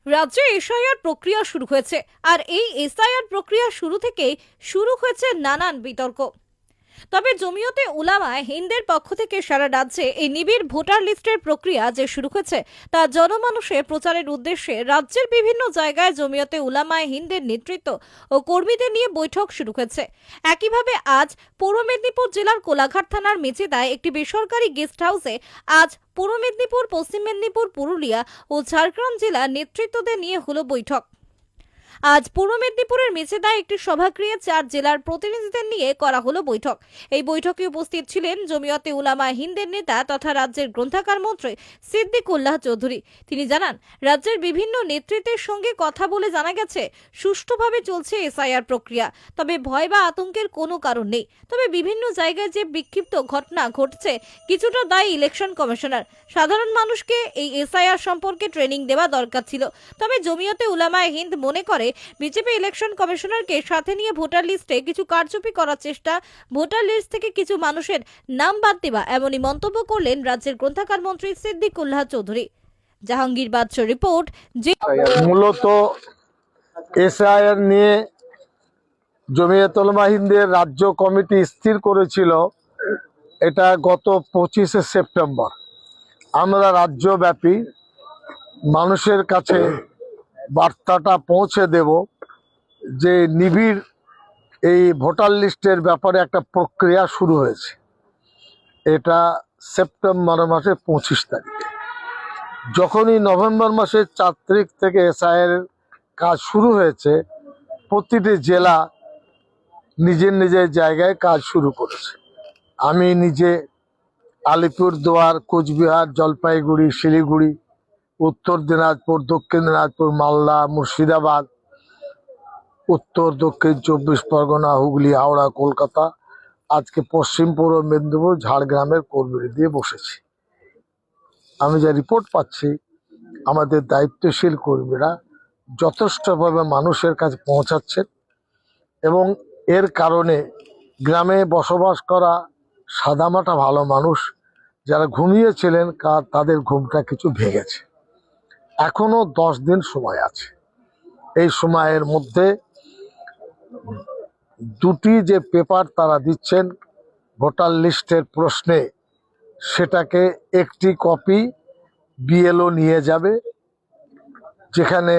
রাজ্যে এসআইআর প্রক্রিয়া শুরু হয়েছে। আর এই এসআইআর প্রক্রিয়া শুরু থেকেই শুরু হয়েছে নানান বিতর্ক। তবে জমিয়তে উলামায়ে হিন্দের পক্ষ থেকে সারা রাজ্যে এই নিবিড় ভোটার লিস্টের প্রক্রিয়া যে শুরু হয়েছে তা জনমানুষে প্রচারের উদ্দেশ্যে রাজ্যের বিভিন্ন জায়গায় জমিয়তে উলামায়ে হিন্দের নেতৃত্ব ও কর্মীদের নিয়ে বৈঠক শুরু হয়েছে। একইভাবে আজ পূর্ব মেদিনীপুর জেলার কোলাঘাট থানার মেচেদায় একটি বেসরকারি গেস্ট হাউসে আজ পূর্ব মেদিনীপুর, পশ্চিম মেদিনীপুর, পুরুলিয়া ও ঝাড়গ্রাম জেলার নেতৃত্বদের নিয়ে হলো বৈঠক। আজ পূর্ব মেদিনীপুরের মেচেদায় একটি সভাগৃহে 4 জেলার প্রতিনিধিদের নিয়ে করা হলো বৈঠক। এই বৈঠকে উপস্থিত ছিলেন জমিয়তে উলামায়ে হিন্দের নেতা তথা রাজ্যের গ্রন্থাগার মন্ত্রী সিদ্দিকুল্লাহ চৌধুরী। তিনি জানান, রাজ্যের বিভিন্ন নেতৃত্বের সঙ্গে কথা বলে জানা গেছে সুষ্ঠুভাবে চলছে এসআইআর প্রক্রিয়া। তবে ভয় বা আতঙ্কের কোনো কারণ নেই। তবে বিভিন্ন জায়গায় যে বিক্ষিপ্ত ঘটনা ঘটছে কিছুটা দায়ী ইলেকশন কমিশনার। সাধারণ মানুষকে এই এসআইআর সম্পর্কে ট্রেনিং দেওয়া দরকার ছিল। তবে জমিয়তে উলামায়ে হিন্দ মনে করে বিজেপি ইলেকশন কমিশনারকে সাথে নিয়ে ভোটার লিস্টে কিছু কারচুপি করার চেষ্টা, ভোটার লিস্ট থেকে কিছু মানুষের নাম বাদ দেওয়া, এমনই মন্তব্য করলেন রাজ্যের গ্রন্থাগার মন্ত্রী সিদ্দিকুল্লাহ চৌধুরী। জাহাঙ্গীর বাদশাহ রিপোর্ট। মূলত এসআইআর নিয়ে জমিয়তুল উলামায়ে হিন্দের রাজ্য কমিটি স্থির করেছিল এটা গত 25শে সেপ্টেম্বর। আমরা রাজ্যব্যাপী মানুষের কাছে বার্তাটা পৌঁছে দেব যে নিবিড় এই ভোটার লিস্টের ব্যাপারে একটা প্রক্রিয়া শুরু হয়েছে। এটা সেপ্টেম্বর মাসের 25 তারিখে। যখনই নভেম্বর মাসের 4 তারিখ থেকে এসআইআর কাজ শুরু হয়েছে, প্রতিটি জেলা নিজের নিজের জায়গায় কাজ শুরু করেছে। আমি নিজে আলিপুরদুয়ার, কোচবিহার, জলপাইগুড়ি, শিলিগুড়ি, উত্তর দিনাজপুর, দক্ষিণ দিনাজপুর, মালদা, মুর্শিদাবাদ, উত্তর দক্ষিণ 24 পরগনা, হুগলি, হাওড়া, কলকাতা, আজকে পশ্চিম পূর্ব মেদিনীপুর, ঝাড়গ্রামের কর্মী দিয়ে বসেছি। আমি যা রিপোর্ট পাচ্ছি, আমাদের দায়িত্বশীল কর্মীরা যথেষ্টভাবে মানুষের কাছে পৌঁছাচ্ছেন এবং এর কারণে গ্রামে বসবাস করা সাদামাটা ভালো মানুষ যারা ঘুমিয়েছিলেন তাদের ঘুমটা কিছু ভেঙেছে। এখনো 10 দিন সময় আছে। এই সময়ের মধ্যে দুটি যে পেপার তারা দিচ্ছেন ভোটার লিস্টের প্রশ্নে, সেটাকে একটি কপি বিএলও নিয়ে যাবে, যেখানে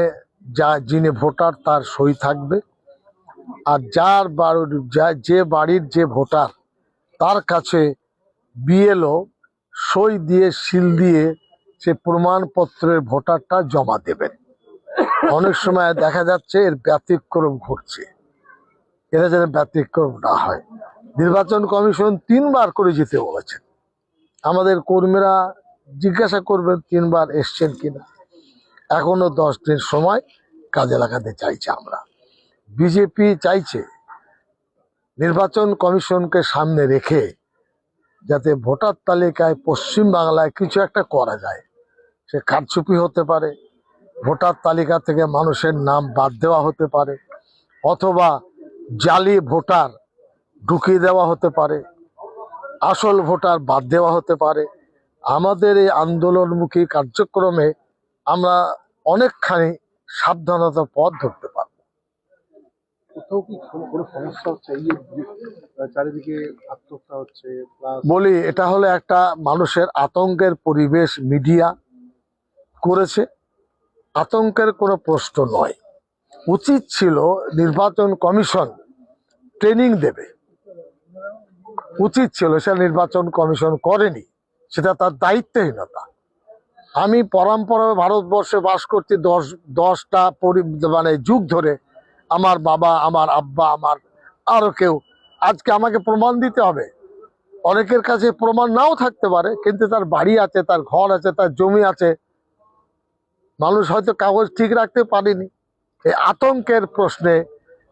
যিনি ভোটার তার সই থাকবে, আর যে বাড়ির যে ভোটার তার কাছে বিএলও সই দিয়ে সিল দিয়ে সে প্রমাণপত্রের ভোটারটা জমা দেবেন। অনেক সময় দেখা যাচ্ছে এর ব্যতিক্রম ঘটছে, এরা যেন ব্যতিক্রম না হয়। নির্বাচন কমিশন 3 বার করে যেতে বলেছেন। আমাদের কর্মীরা জিজ্ঞাসা করবেন 3 বার এসছেন কিনা। এখনো 10 দিন সময় কাজে লাগাতে চাইছে। আমরা বিজেপি চাইছে নির্বাচন কমিশনকে সামনে রেখে যাতে ভোটার তালিকায় পশ্চিম বাংলায় কিছু একটা করা যায়। সে কারচুপি হতে পারে, ভোটার তালিকা থেকে মানুষের নাম বাদ দেওয়া হতে পারে, অথবা জালি ভোটার ঢুকিয়ে দেওয়া হতে পারে, আসল ভোটার বাদ দেওয়া হতে পারে। আমাদের এই আন্দোলনমুখী কার্যক্রমে আমরা অনেকখানি সাবধানতার পথ ধরতে পারব। কোথাও কি কোনো সমস্যা হচ্ছে? এই যে চারিদিকে আত্মহত্যা হচ্ছে, বলি এটা হলো একটা মানুষের আতঙ্কের পরিবেশ মিডিয়া করেছে। আতঙ্কের কোনো প্রশ্ন নয়। উচিত ছিল নির্বাচন কমিশন ট্রেনিং দেবে, উচিত ছিল, সে নির্বাচন কমিশন করেনি, সেটা তার দায়িত্বহীনতা। আমি পরম্পরায় ভারতবর্ষে বাস করছি 10টা যুগ ধরে। আমার বাবা, আমার আব্বা, আমার আরো কেউ, আজকে আমাকে প্রমাণ দিতে হবে। অনেকের কাছে প্রমাণ নাও থাকতে পারে, কিন্তু তার বাড়ি আছে, তার ঘর আছে, তার জমি আছে, মানুষ হয়তো কাগজ ঠিক রাখতে পারেনি। এই আতঙ্কের প্রশ্নে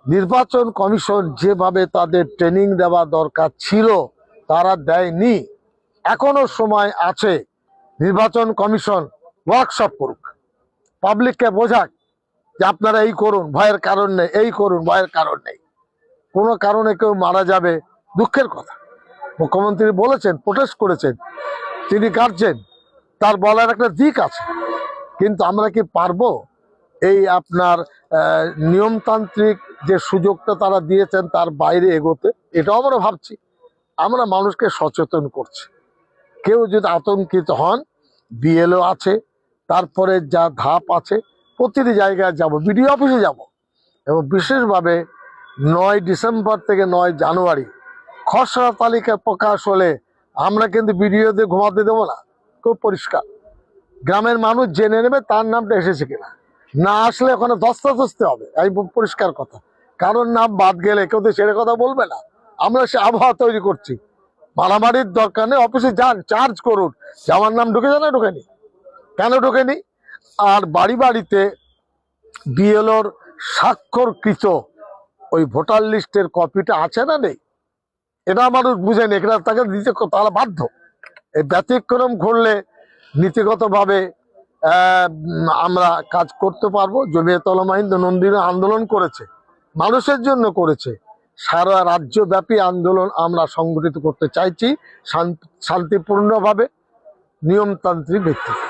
নির্বাচন কমিশন যেভাবে তাদের ট্রেনিং দেওয়া দরকার ছিল তারা দেয়নি। এখনো সময় আছে, নির্বাচন কমিশন ওয়ার্কশপ করুক, পাবলিককে বোঝাক যে আপনারা এই করুন, ভয়ের কারণ নেই, এই করুন, ভয়ের কারণ নেই। কোনো কারণে কেউ মারা যাবে, দুঃখের কথা। মুখ্যমন্ত্রী বলেছেন, প্রোটেস্ট করেছেন, তিনি কাটছেন, তার বলার একটা দিক আছে, কিন্তু আমরা কি পারবো এই আপনার নিয়মতান্ত্রিক যে সুযোগটা তারা দিয়েছেন তার বাইরে এগোতে, এটাও আমরা ভাবছি। আমরা মানুষকে সচেতন করছি, কেউ যদি আতঙ্কিত হন, বিএলও আছে, তারপরে যা ধাপ আছে প্রতিটি জায়গায় যাব, বিডিও অফিসে যাব, এবং বিশেষভাবে 9 ডিসেম্বর থেকে 9 জানুয়ারি খসড়া তালিকা প্রকাশ হলে আমরা কিন্তু বিডিওদের ঘুমাতে দেবো না। খুব পরিষ্কার, গ্রামের মানুষ জেনে নেবে তার নামটা এসেছে কিনা, না আসলে ওখানে ধস্তাধস্তি হবে, এই পরিষ্কার কথা। কারোর নাম বাদ গেলে কেউ তো সেটা কথা বলবে না। আমরা সে আবহাওয়া তৈরি করছি, মারামারির দরকার নেই, অফিসে যান, চার্জ করুন যে আমার নাম ঢুকেছে না ঢুকেনি, কেন ঢুকেনি। আর বাড়ি বাড়িতে বিএলওর স্বাক্ষরকৃত ওই ভোটার লিস্টের কপিটা আছে না নেই, এটা মানুষ বুঝেনি, এটা তাকে দিতে তারা বাধ্য। এই ব্যতিক্রম ঘটলে নীতিগতভাবে আমরা কাজ করতে পারবো। জমিয়তুল উলামা হিন্দ নন্দিনী আন্দোলন করেছে, মানুষের জন্য করেছে, সারা রাজ্যব্যাপী আন্দোলন আমরা সংগঠিত করতে চাইছি শান্তিপূর্ণভাবে, নিয়মতান্ত্রিক ভিত্তিতে।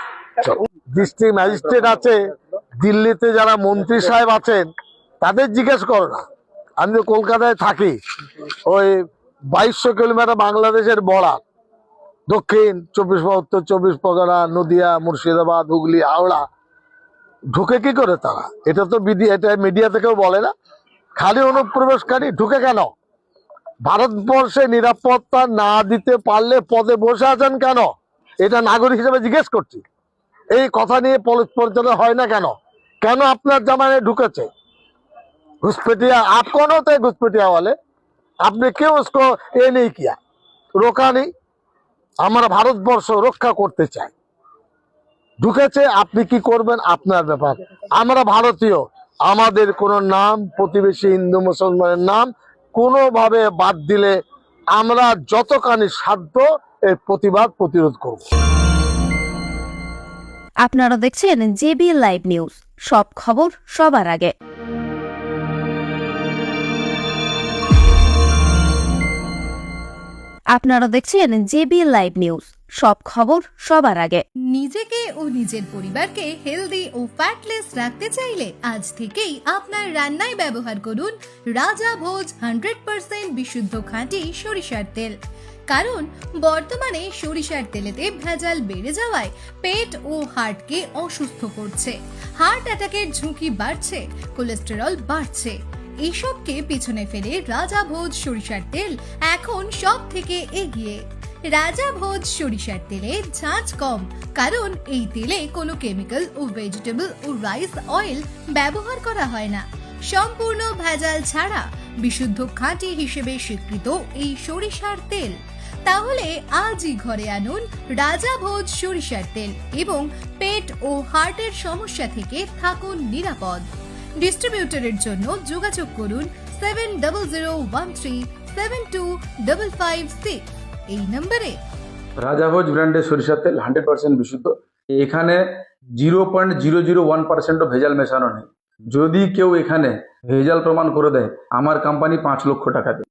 ডিস্ট্রিক্ট ম্যাজিস্ট্রেট আছে, দিল্লিতে যারা মন্ত্রী সাহেব আছেন তাদের জিজ্ঞেস করো না। আমি তো কলকাতায় থাকি, ওই 2200 কিলোমিটার বাংলাদেশের বর্ডার, দক্ষিণ 24 পরগনা, উত্তর 24 পরগনা, নদিয়া, মুর্শিদাবাদ, হুগলি, হাওড়া, ঢুকে কি করে তারা? এটা তো এটা মিডিয়া থেকেও বলে না, খালি অনুপ্রবেশকারী ঢুকে কেন? ভারতবর্ষে নিরাপত্তা না দিতে পারলে পদে বসে আছেন কেন? এটা নাগরিক হিসেবে জিজ্ঞেস করছি। এই কথা নিয়ে পর্যালোচনা হয় না কেন? কেন আপনার জামানে ঢুকেছে? घुसपैठिया आप कौन होते हैं? घुसपैठिया वाले आपने क्यों उसको ये नहीं किया, रोका नहीं? हमारा भारतवर्ष रक्षा करते चाই, ঢুকেছে, আপনি কি করবেন আপনার ব্যাপার। আমরা ভারতীয়, আমাদের কোনো নাম প্রতিবেশী হিন্দু মুসলমানের নাম কোনোভাবে বাদ দিলে আমরা যতখানি সাধ্য এর প্রতিরোধ করব। আপনারা দেখছেন জেবি লাইভ নিউজ, সব খবর সবার আগে। আপনারা দেখছেন জেবি লাইভ নিউজ, সব খবর সবার আগে। নিজেকে ও নিজের পরিবারকে হেলদি ও ফ্যাটলেস রাখতে চাইলে আজ থেকেই আপনার রান্নায় ব্যবহার করুন রাজা ভোজ 100% বিশুদ্ধ খাঁটি সরিষার তেল। কারণ বর্তমানে সরিষার তেলেতে ভেজাল বেড়ে যাওয়ায় পেট ও হার্টকে অসুস্থ করছে, হার্ট অ্যাটাকের ঝুঁকি বাড়ছে, কোলেস্টেরল বাড়ছে। এইসবকে পিছনে ফেলে রাজা ভোজ সরিষার তেল এখন সব থেকে এগিয়ে। রাজা ভোজ সরিষার তেলে ঝাঁঝ কম, কারণ এই তেলে কোনো কেমিক্যাল ও ভেজিটেবল ও রাইস অয়েল ব্যবহার করা হয় না। সম্পূর্ণ ভেজাল ছাড়া বিশুদ্ধ খাঁটি হিসেবে স্বীকৃত এই সরিষার তেল। তাহলে আজই ঘরে আনুন রাজা ভোজ সরিষার তেল এবং পেট ও হার্টের সমস্যা থেকে থাকুন নিরাপদ। ডিস্ট্রিবিউটরের জন্য যোগাযোগ করুন 7013725556 এই নম্বরে। রাজাভোজ ব্র্যান্ডের সরিষার তেল 100% বিশুদ্ধ, এখানে 0.001% ভেজাল মেশানো নেই। যদি কেউ এখানে ভেজাল প্রমাণ করে দেয়, আমার কোম্পানি 5 লক্ষ টাকা দেবে।